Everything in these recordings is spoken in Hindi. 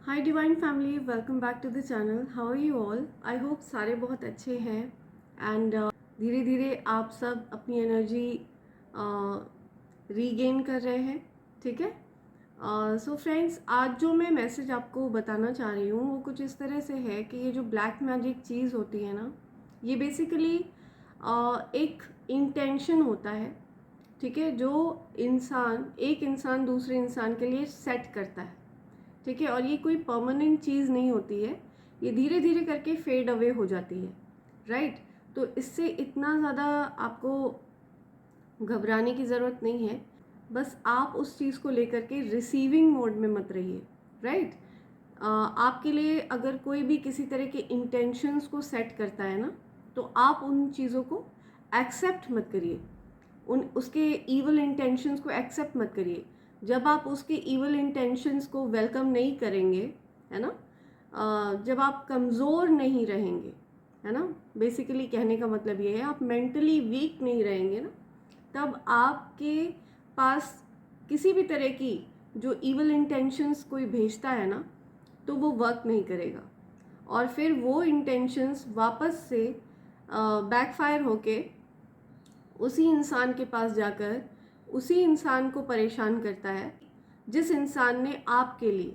Hi divine family, welcome back to the channel. How are you all? I hope सारे बहुत अच्छे हैं एंड धीरे धीरे आप सब अपनी एनर्जी रीगेन कर रहे हैं। ठीक है। सो फ्रेंड्स, आज जो मैं मैसेज आपको बताना चाह रही हूँ वो कुछ इस तरह से है कि ये जो ब्लैक मैजिक चीज़ होती है ना, ये बेसिकली एक इंटेंशन होता है। ठीक है, जो एक इंसान दूसरे इंसान के लिए सेट करता है। ठीक है, और ये कोई परमानेंट चीज़ नहीं होती है, ये धीरे धीरे करके फेड अवे हो जाती है। राइट। तो इससे इतना ज़्यादा आपको घबराने की ज़रूरत नहीं है। बस आप उस चीज़ को लेकर के रिसीविंग मोड में मत रहिए। राइट। आपके लिए अगर कोई भी किसी तरह के इंटेंशंस को सेट करता है ना, तो आप उन चीज़ों को एक्सेप्ट मत करिए। उसके ईवल इंटेंशंस को एक्सेप्ट मत करिए। जब आप उसके ईवल इंटेंशंस को वेलकम नहीं करेंगे, है ना, जब आप कमज़ोर नहीं रहेंगे, है ना, बेसिकली कहने का मतलब ये है, आप मेंटली वीक नहीं रहेंगे ना, तब आपके पास किसी भी तरह की जो ईवल इंटेंशंस कोई भेजता है ना, तो वो वर्क नहीं करेगा। और फिर वो इंटेंशंस वापस से बैकफायर होके उसी इंसान के पास जाकर उसी इंसान को परेशान करता है जिस इंसान ने आपके लिए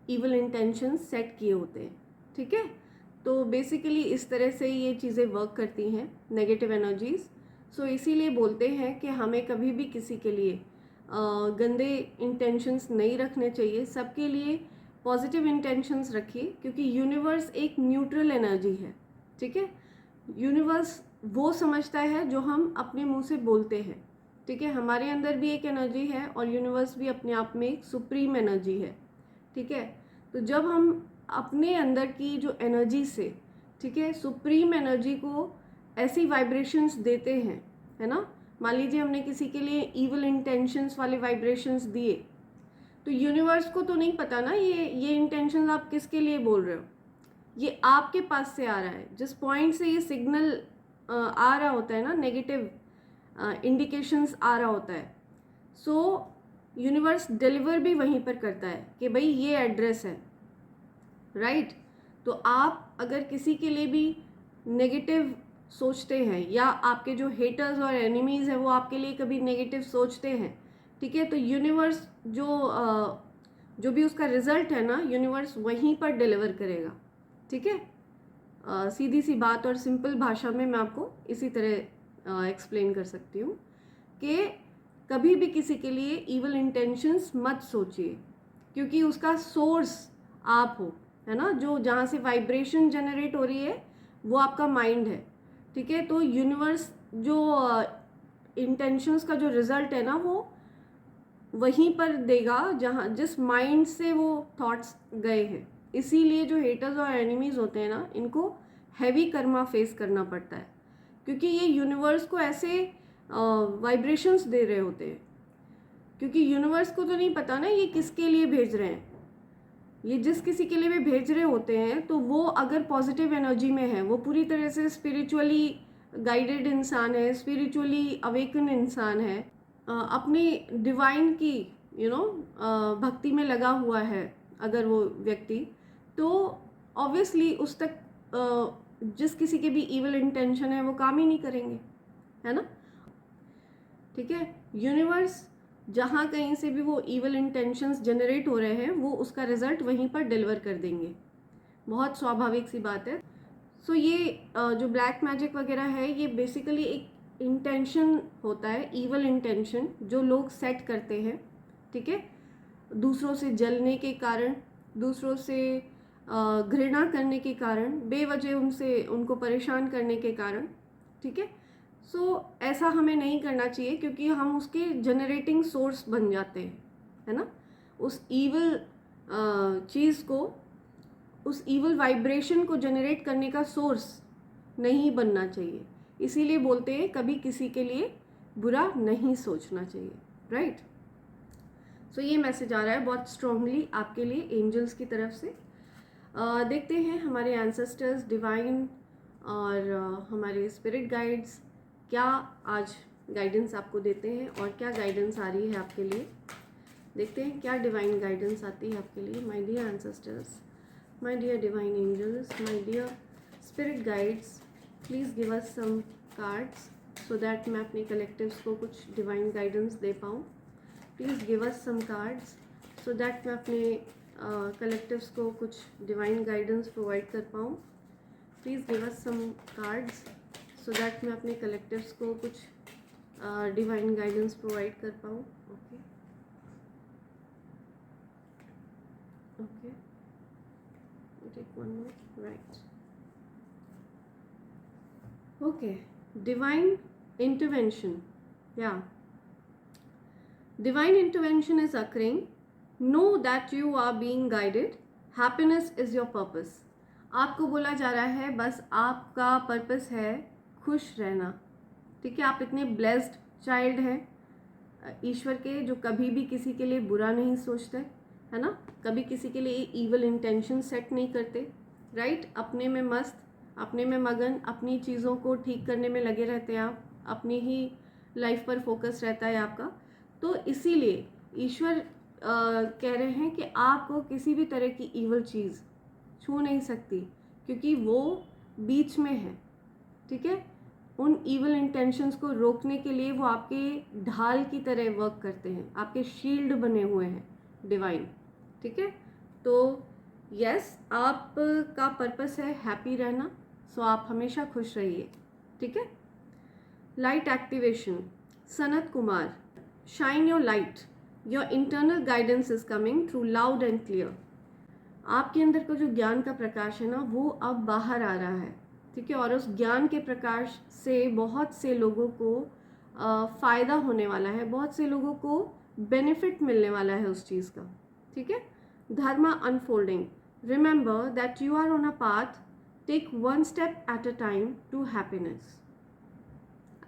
इविल इंटेंशन सेट किए होते हैं। ठीक है। तो बेसिकली इस तरह से ये चीज़ें वर्क करती हैं, नेगेटिव एनर्जीज। सो इसीलिए बोलते हैं कि हमें कभी भी किसी के लिए गंदे इंटेंशंस नहीं रखने चाहिए। सबके लिए पॉजिटिव इंटेंशंस रखिए, क्योंकि यूनिवर्स एक न्यूट्रल एनर्जी है। ठीक है। यूनिवर्स वो समझता है जो हम अपने मुंह से बोलते हैं। ठीक है। हमारे अंदर भी एक एनर्जी है और यूनिवर्स भी अपने आप में एक सुप्रीम एनर्जी है। ठीक है। तो जब हम अपने अंदर की जो एनर्जी से, ठीक है, सुप्रीम एनर्जी को ऐसी वाइब्रेशंस देते हैं, है ना, मान लीजिए हमने किसी के लिए इविल इंटेंशंस वाले वाइब्रेशंस दिए, तो यूनिवर्स को तो नहीं पता ना ये इंटेंशंस आप किसके लिए बोल रहे हो। ये आपके पास से आ रहा है, जिस पॉइंट से ये सिग्नल आ रहा होता है ना, नेगेटिव इंडिकेशंस आ रहा होता है। सो यूनिवर्स डिलीवर भी वहीं पर करता है कि भाई ये एड्रेस है। राइट। तो आप अगर किसी के लिए भी नेगेटिव सोचते हैं, या आपके जो हेटर्स और एनिमीज़ हैं वो आपके लिए कभी नेगेटिव सोचते हैं, ठीक है, तो यूनिवर्स जो भी उसका रिजल्ट है ना, यूनिवर्स वहीं पर डिलीवर करेगा। ठीक है। सीधी सी बात और सिंपल भाषा में मैं आपको इसी तरह एक्सप्लेन कर सकती हूँ कि कभी भी किसी के लिए इविल इंटेंशंस मत सोचिए, क्योंकि उसका सोर्स आप हो, है ना। जो जहाँ से वाइब्रेशन जनरेट हो रही है वो आपका माइंड है। ठीक है। तो यूनिवर्स जो इंटेंशंस का जो रिजल्ट है ना, वो वहीं पर देगा जहाँ जिस माइंड से वो थॉट्स गए हैं। इसीलिए जो हेटर्स और एनिमीज होते हैं ना, इनको हैवी कर्मा फेस करना पड़ता है, क्योंकि ये यूनिवर्स को ऐसे वाइब्रेशंस दे रहे होते हैं। क्योंकि यूनिवर्स को तो नहीं पता ना ये किसके लिए भेज रहे हैं। ये जिस किसी के लिए भी भेज रहे होते हैं, तो वो अगर पॉजिटिव एनर्जी में है, वो पूरी तरह से स्पिरिचुअली गाइडेड इंसान है, स्पिरिचुअली अवेकन इंसान है, अपनी डिवाइन की भक्ति में लगा हुआ है अगर वो व्यक्ति, तो ऑब्वियसली उस तक जिस किसी के भी इविल इंटेंशन है वो काम ही नहीं करेंगे, है ना। ठीक है। यूनिवर्स जहाँ कहीं से भी वो इविल इंटेंशंस जनरेट हो रहे हैं, वो उसका रिजल्ट वहीं पर डिलीवर कर देंगे। बहुत स्वाभाविक सी बात है। सो ये जो ब्लैक मैजिक वगैरह है, ये बेसिकली एक इंटेंशन होता है, इवल इंटेंशन जो लोग सेट करते हैं। ठीक है। दूसरों से जलने के कारण, दूसरों से घृणा करने के कारण, बेवजह उनको परेशान करने के कारण। ठीक है। सो ऐसा हमें नहीं करना चाहिए, क्योंकि हम उसके जनरेटिंग सोर्स बन जाते हैं, है ना। उस ईवल चीज़ को, उस ईवल वाइब्रेशन को जनरेट करने का सोर्स नहीं बनना चाहिए। इसीलिए बोलते हैं कभी किसी के लिए बुरा नहीं सोचना चाहिए। राइट। सो ये मैसेज आ रहा है बहुत स्ट्रांगली आपके लिए एंजल्स की तरफ से। देखते हैं हमारे एंसेस्टर्स, डिवाइन और हमारे स्पिरिट गाइड्स क्या आज गाइडेंस आपको देते हैं और क्या गाइडेंस आ रही है आपके लिए। देखते हैं क्या डिवाइन गाइडेंस आती है आपके लिए। My dear ancestors, my dear divine angels, my dear spirit guides, please give us some cards so that मैं अपने कलेक्टिव्स को कुछ डिवाइन गाइडेंस दे पाऊँ। Please give us some cards so that मैं अपने कलेक्टिव्स को कुछ डिवाइन गाइडेंस प्रोवाइड कर पाऊँ। Please give us some cards so that मैं अपने कलेक्टिव्स को कुछ डिवाइन गाइडेंस प्रोवाइड कर पाऊँ। Okay okay, take one more, right. Okay, divine intervention, yeah, divine intervention is occurring. Know that you are being guided. Happiness is your purpose. आपको बोला जा रहा है बस आपका पर्पस है खुश रहना, ठीक है। आप इतने ब्लेस्ड चाइल्ड हैं ईश्वर के, जो कभी भी किसी के लिए बुरा नहीं सोचते, है ना, कभी किसी के लिए ईवल इंटेंशन सेट नहीं करते, राइट। अपने में मस्त, अपने में मगन, अपनी चीज़ों को ठीक करने में लगे रहते हैं आप, अपनी ही लाइफ पर फोकस रहता है आपका। तो इसीलिए ईश्वर कह रहे हैं कि आपको किसी भी तरह की ईवल चीज़ छू नहीं सकती, क्योंकि वो बीच में है, ठीक है। उन ईवल इंटेंशंस को रोकने के लिए वो आपके ढाल की तरह वर्क करते हैं, आपके शील्ड बने हुए हैं डिवाइन, ठीक है। तो यस, आपका पर्पस है हैप्पी रहना, सो आप हमेशा खुश रहिए, ठीक है। Light activation, Sanat Kumar, shine your light, your internal guidance is coming through loud and clear. आपके अंदर का जो ज्ञान का प्रकाश है ना, वो अब बाहर आ रहा है, ठीक है। और उस ज्ञान के प्रकाश से बहुत से लोगों को फ़ायदा होने वाला है, बहुत से लोगों को बेनिफिट मिलने वाला है उस चीज़ का, ठीक है। Dharma unfolding, remember that you are on a path, take one step at a time to happiness.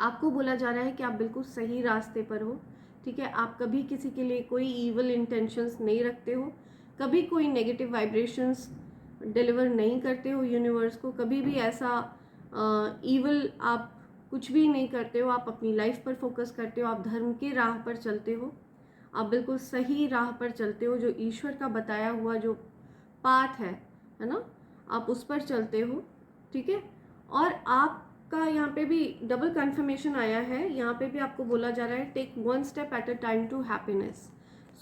आपको बोला जा रहा है कि आप बिल्कुल सही रास्ते पर हो, ठीक है। आप कभी किसी के लिए कोई ईवल इंटेंशंस नहीं रखते हो, कभी कोई नेगेटिव वाइब्रेशंस डिलीवर नहीं करते हो यूनिवर्स को, कभी भी ऐसा ईवल आप कुछ भी नहीं करते हो। आप अपनी लाइफ पर फोकस करते हो, आप धर्म के राह पर चलते हो, आप बिल्कुल सही राह पर चलते हो, जो ईश्वर का बताया हुआ जो पाथ है ना, आप उस पर चलते हो, ठीक है। और आपका यहाँ पे भी डबल कन्फर्मेशन आया है, यहाँ पे भी आपको बोला जा रहा है take one step at a time to happiness.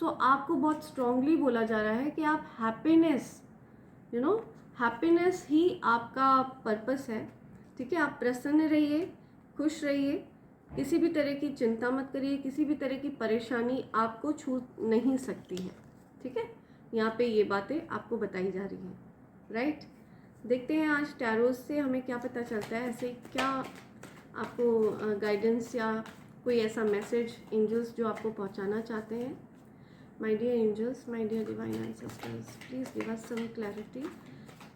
So आपको बहुत स्ट्रांगली बोला जा रहा है कि आप हैप्पीनेस, यू नो, हैप्पीनेस ही आपका पर्पस है, ठीक है। आप प्रसन्न रहिए, खुश रहिए, किसी भी तरह की चिंता मत करिए, किसी भी तरह की परेशानी आपको छू नहीं सकती है, ठीक है। यहाँ पे ये बातें आपको बताई जा रही हैं, राइट। देखते हैं आज टैरोस से हमें क्या पता चलता है, ऐसे क्या आपको गाइडेंस या कोई ऐसा मैसेज एंजल्स जो आपको पहुँचाना चाहते हैं। My dear angels, my dear divine ancestors, please give us some clarity,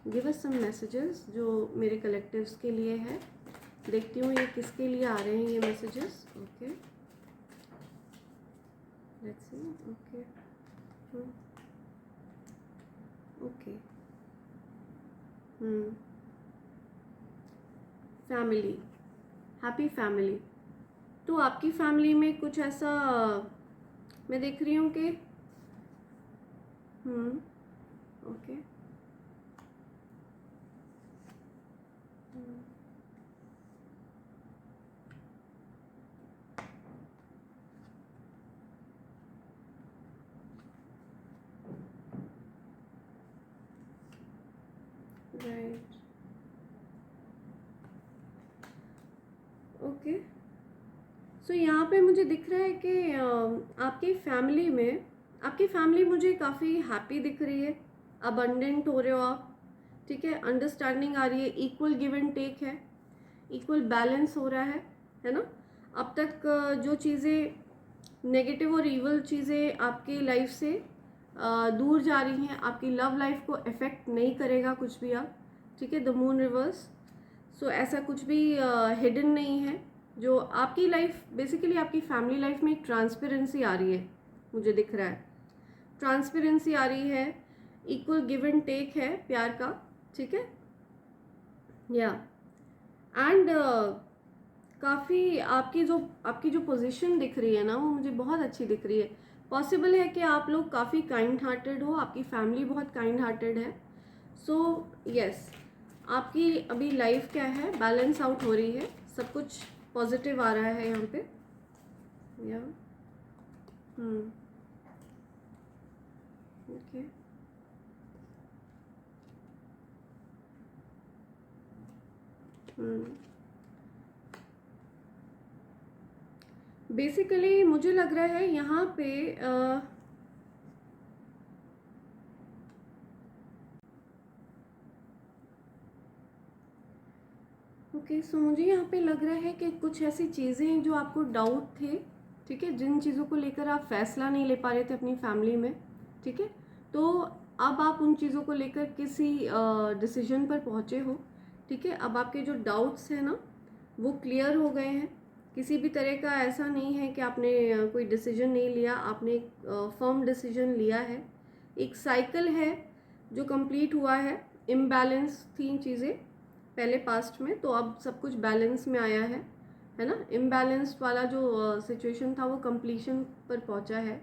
give us some messages जो मेरे कलेक्टिव्स के लिए है। देखती हूँ ये किसके लिए आ रहे हैं ये messages. Okay, let's see. Okay okay, family, happy family. तो आपकी फैमिली में कुछ ऐसा मैं देख रही हूँ कि ओके, राइट, ओके। सो यहाँ पे मुझे दिख रहा है कि आपकी फैमिली मुझे काफ़ी हैप्पी दिख रही है, अबंडेंट हो रहे हो आप, ठीक है। अंडरस्टैंडिंग आ रही है, इक्वल गिव एंड टेक है, इक्वल बैलेंस हो रहा है ना। अब तक जो चीज़ें नेगेटिव और इवल चीज़ें आपकी लाइफ से दूर जा रही हैं, आपकी लव लाइफ को इफ़ेक्ट नहीं करेगा कुछ भी आप, ठीक है। द मून रिवर्स, सो ऐसा कुछ भी हिडन नहीं है जो आपकी लाइफ, बेसिकली आपकी फैमिली लाइफ में एक ट्रांसपेरेंसी आ रही है, मुझे दिख रहा है ट्रांसपेरेंसी आ रही है, इक्वल गिव एंड टेक है प्यार का, ठीक है। या एंड काफ़ी आपकी जो पोजीशन दिख रही है ना, वो मुझे बहुत अच्छी दिख रही है। पॉसिबल है कि आप लोग काफ़ी काइंड हार्टेड हो, आपकी फैमिली बहुत काइंड हार्टेड है। सो यस, आपकी अभी लाइफ क्या है, बैलेंस आउट हो रही है, सब कुछ पॉजिटिव आ रहा है यहाँ पे। या ओके, बेसिकली मुझे लग रहा है यहाँ पे ओके, सो मुझे यहाँ पे लग रहा है कि कुछ ऐसी चीज़ें हैं जो आपको डाउट थे, ठीक है, जिन चीज़ों को लेकर आप फैसला नहीं ले पा रहे थे अपनी फैमिली में, ठीक है, तो अब आप उन चीज़ों को लेकर किसी डिसीजन पर पहुँचे हो, ठीक है। अब आपके जो डाउट्स हैं ना वो क्लियर हो गए हैं। किसी भी तरह का ऐसा नहीं है कि आपने कोई डिसीजन नहीं लिया, आपने एक फर्म डिसीजन लिया है। एक साइकिल है जो कंप्लीट हुआ है, इम्बैलेंस थी चीज़ें पहले पास्ट में, तो अब सब कुछ बैलेंस में आया है ना। इम्बैलेंस वाला जो सिचुएशन था वो कंप्लीशन पर पहुंचा है।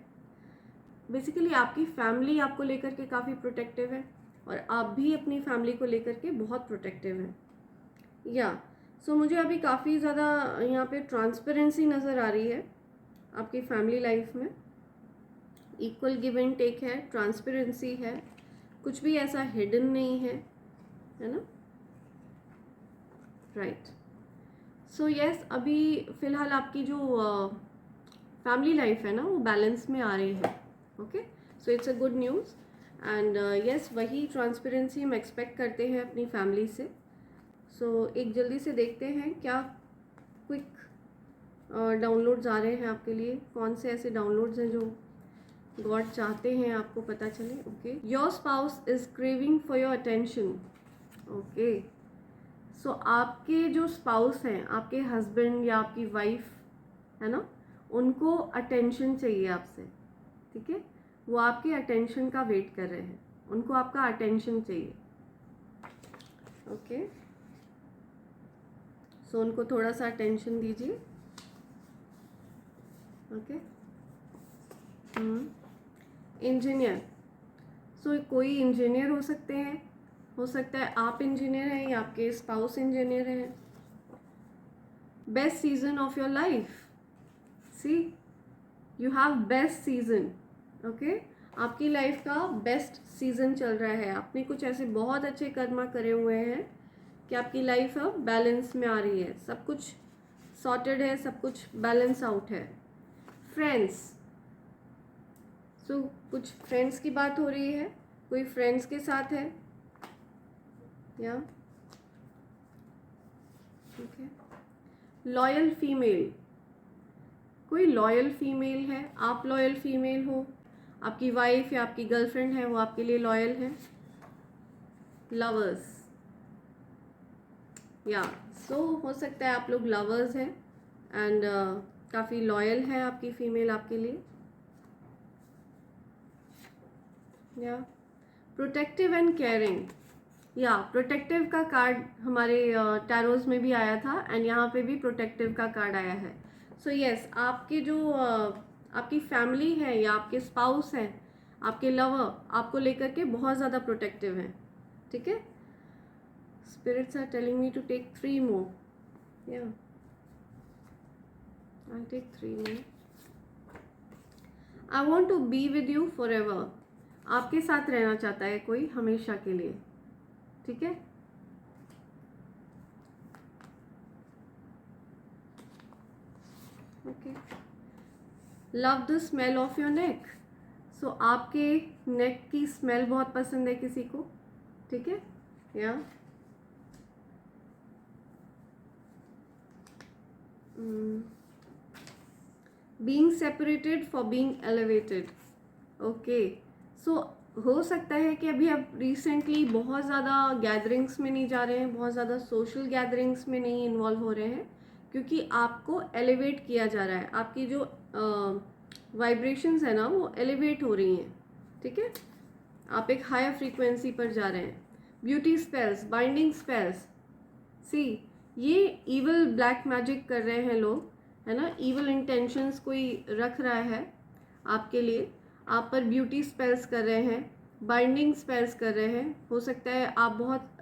बेसिकली आपकी फैमिली आपको लेकर के काफ़ी प्रोटेक्टिव है और आप भी अपनी फैमिली को लेकर के बहुत प्रोटेक्टिव हैं। या सो मुझे अभी काफ़ी ज़्यादा यहाँ पे ट्रांसपेरेंसी नज़र आ रही है आपकी फैमिली लाइफ में। इक्वल गिव एंड टेक है, ट्रांसपेरेंसी है, कुछ भी ऐसा हिडन नहीं है ना। राइट, सो यस, अभी फ़िलहाल आपकी जो फैमिली लाइफ है ना वो बैलेंस में आ रही है। Okay, so it's a good news and yes, वही ट्रांसपेरेंसी हम एक्सपेक्ट करते हैं अपनी फैमिली से। सो एक जल्दी से देखते हैं क्या क्विक डाउनलोड्स आ रहे हैं आपके लिए, कौन से ऐसे डाउनलोड्स हैं जो गॉड चाहते हैं आपको पता चले। Okay, your spouse is craving for your attention. Okay, so आपके जो स्पाउस हैं, आपके हस्बैंड या आपकी वाइफ है ना, उनको अटेंशन चाहिए आपसे, ठीक है। वो आपके अटेंशन का वेट कर रहे हैं, उनको आपका अटेंशन चाहिए। ओके, सो उनको थोड़ा सा अटेंशन दीजिए। ओके, इंजीनियर, सो कोई इंजीनियर हो सकते हैं, हो सकता है आप इंजीनियर हैं या आपके स्पाउस इंजीनियर हैं। Best season of your life, see you have best season. Okay, आपकी लाइफ का बेस्ट सीजन चल रहा है, आपने कुछ ऐसे बहुत अच्छे कर्मा करे हुए हैं कि आपकी लाइफ अब बैलेंस में आ रही है, सब कुछ सॉर्टेड है, सब कुछ बैलेंस आउट है। फ्रेंड्स, सो कुछ फ्रेंड्स की बात हो रही है, कोई फ्रेंड्स के साथ है या ओके। लॉयल फीमेल, कोई लॉयल फीमेल है, आप लॉयल फीमेल हो, आपकी वाइफ या आपकी गर्लफ्रेंड है वो आपके लिए लॉयल है। लवर्स, या सो हो सकता है आप लोग लवर्स हैं एंड काफ़ी लॉयल है आपकी फीमेल आपके लिए। या प्रोटेक्टिव एंड केयरिंग, या प्रोटेक्टिव का कार्ड हमारे टैरोज में भी आया था एंड यहाँ पे भी प्रोटेक्टिव का कार्ड आया है। सो यस, आपके जो आपकी फैमिली है या आपके स्पाउस हैं, आपके लवर आपको लेकर के बहुत ज़्यादा प्रोटेक्टिव हैं, ठीक है। Spirits are telling me to take 3 more. या I take 3 more. I want to be with you forever, आपके साथ रहना चाहता है कोई हमेशा के लिए, ठीक है। Okay, love the smell of your neck, so आपके नेक की स्मेल बहुत पसंद है किसी को, ठीक है। या being separated for being elevated. Okay, so हो सकता है कि अभी आप रिसेंटली बहुत ज़्यादा गैदरिंग्स में नहीं जा रहे हैं, बहुत ज़्यादा सोशल गैदरिंग्स में नहीं इन्वॉल्व हो रहे हैं, क्योंकि आपको एलिवेट किया जा रहा है, आपकी जो वाइब्रेशंस है ना वो एलिवेट हो रही हैं, ठीक है। आप एक हायर फ्रीक्वेंसी पर जा रहे हैं। ब्यूटी स्पेल्स, बाइंडिंग स्पेल्स, सी ये इवल ब्लैक मैजिक कर रहे हैं लोग, है ना, इवल इंटेंशंस कोई रख रहा है आपके लिए। आप पर ब्यूटी स्पेल्स कर रहे हैं, बाइंडिंग स्पेल्स कर रहे हैं। हो सकता है आप बहुत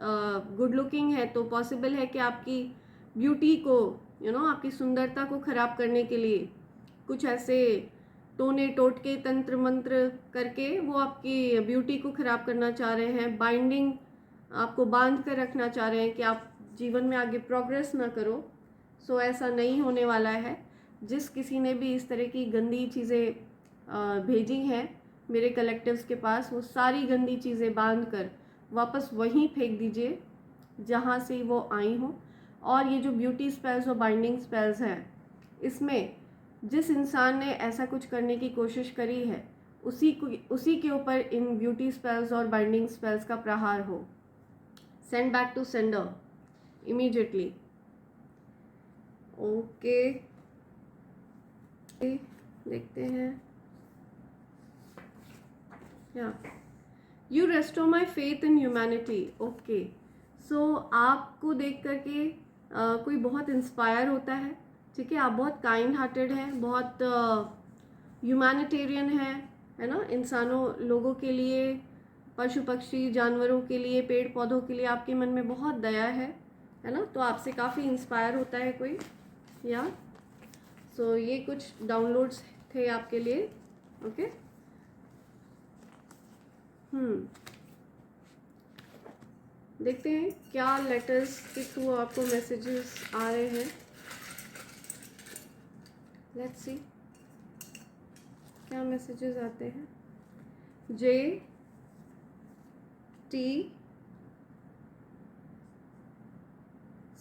गुड लुकिंग है, तो पॉसिबल है कि आपकी ब्यूटी को आपकी सुंदरता को ख़राब करने के लिए कुछ ऐसे टोने टोटके तंत्र मंत्र करके वो आपकी ब्यूटी को ख़राब करना चाह रहे हैं। बाइंडिंग, आपको बांध कर रखना चाह रहे हैं कि आप जीवन में आगे प्रोग्रेस ना करो। सो ऐसा नहीं होने वाला है। जिस किसी ने भी इस तरह की गंदी चीज़ें भेजी हैं मेरे कलेक्टिव्स के पास, वो सारी गंदी चीज़ें बांध कर वापस वहीं फेंक दीजिए जहाँ से वो आई हों। और ये जो ब्यूटी स्पेल्स और बाइंडिंग स्पेल्स हैं, इसमें जिस इंसान ने ऐसा कुछ करने की कोशिश करी है उसी के ऊपर इन ब्यूटी स्पेल्स और बाइंडिंग स्पेल्स का प्रहार हो। Send back to sender immediately. Okay, देखते हैं। या you restore my faith in humanity. Okay, so आपको देख करके कोई बहुत इंस्पायर होता है। ठीक है, आप बहुत काइंड हार्टेड हैं, बहुत ह्यूमैनिटेरियन है ना। इंसानों, लोगों के लिए, पशु पक्षी जानवरों के लिए, पेड़ पौधों के लिए आपके मन में बहुत दया है ना। तो आपसे काफ़ी इंस्पायर होता है कोई। या सो ये कुछ डाउनलोड्स थे आपके लिए। ओके, देखते हैं क्या लेटर्स के थ्रू आपको मैसेजेस आ रहे हैं। लेट्स सी क्या मैसेजेस आते हैं। J T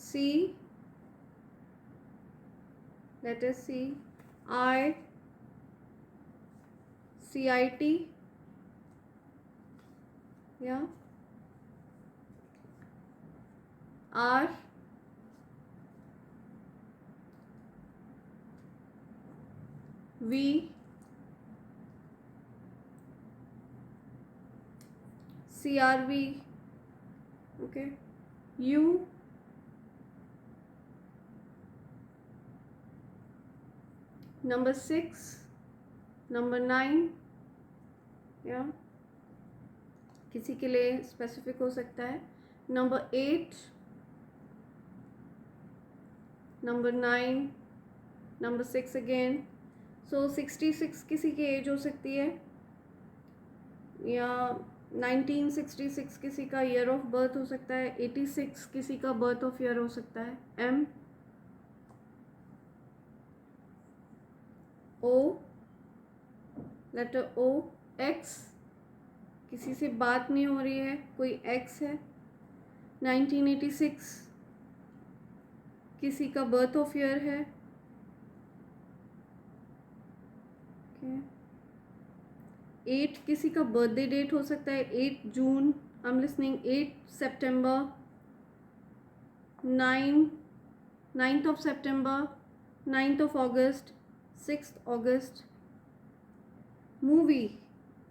C, letter C, I CIT, yeah, R V CRV, okay, U number 6, number 9, या किसी के लिए स्पेसिफिक हो सकता है। Number 8, number 9, number 6 again. So 66 किसी की एज हो सकती है, या 1966 किसी का ईयर ऑफ बर्थ हो सकता है, 86 किसी का बर्थ ऑफ ईयर हो सकता है। M O, letter O, X किसी से बात नहीं हो रही है, कोई X है। 1986 किसी का बर्थ ऑफ ईयर है। okay. 8 किसी का बर्थडे डेट हो सकता है, 8 जून, आई एम लिसनिंग, 8 सितंबर, 9th ऑफ सितंबर, 9th ऑफ अगस्त, 6th अगस्त। मूवी,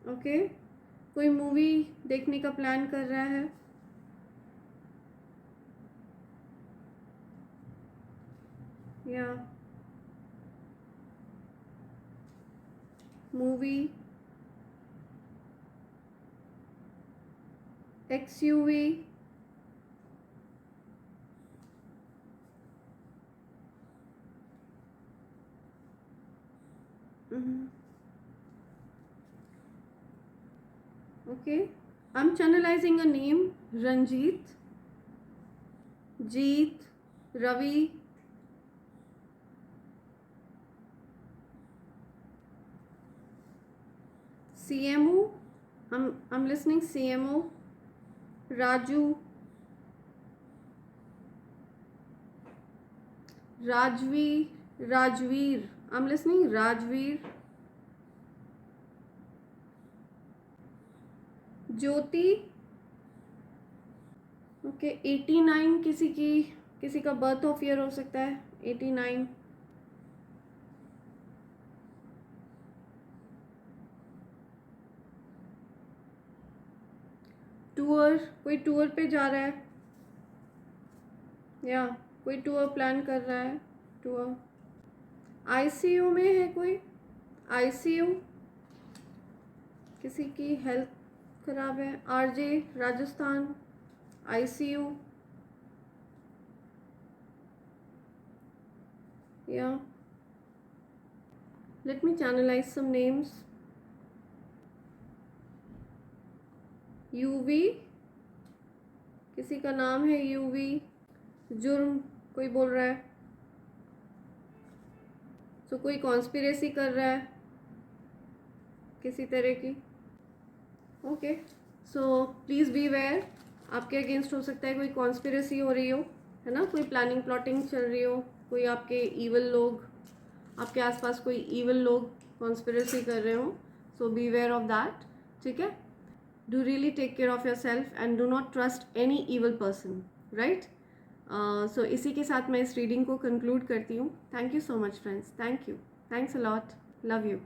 ओके, कोई मूवी देखने का प्लान कर रहा है। या movie, XUV, okay, I'm channelizing a name, Ranjit, Jeet, Ravi, CMO, I'm listening, CMO, Raju, Rajveer, I'm listening, Rajveer, Jyoti, okay, 89 किसी का बर्थ ऑफ ईयर हो सकता है, 89। टूर, कोई टूर पे जा रहा है, या कोई टूर प्लान कर रहा है। टूर, ICU में है कोई, ICU, किसी की हेल्थ खराब है, आरजे राजस्थान, आईसीयू, या let me channelize some names. UV, किसी का नाम है यूवी। जुर्म कोई बोल रहा है, तो कोई कॉन्स्पिरेसी कर रहा है किसी तरह की। Okay, so please be aware, आपके अगेंस्ट हो सकता है कोई कॉन्स्पिरेसी हो रही हो, है ना, कोई प्लानिंग प्लॉटिंग चल रही हो, कोई आपके ईवल लोग, आपके आसपास कोई ईवल लोग कॉन्स्पिरेसी कर रहे हो। So be aware of that, ठीक है। Do really take care of yourself and do not trust any evil person, right. So इसी के साथ मैं इस रीडिंग को कंक्लूड करती हूँ। Thank you so much friends, thank you, thanks a lot, love you.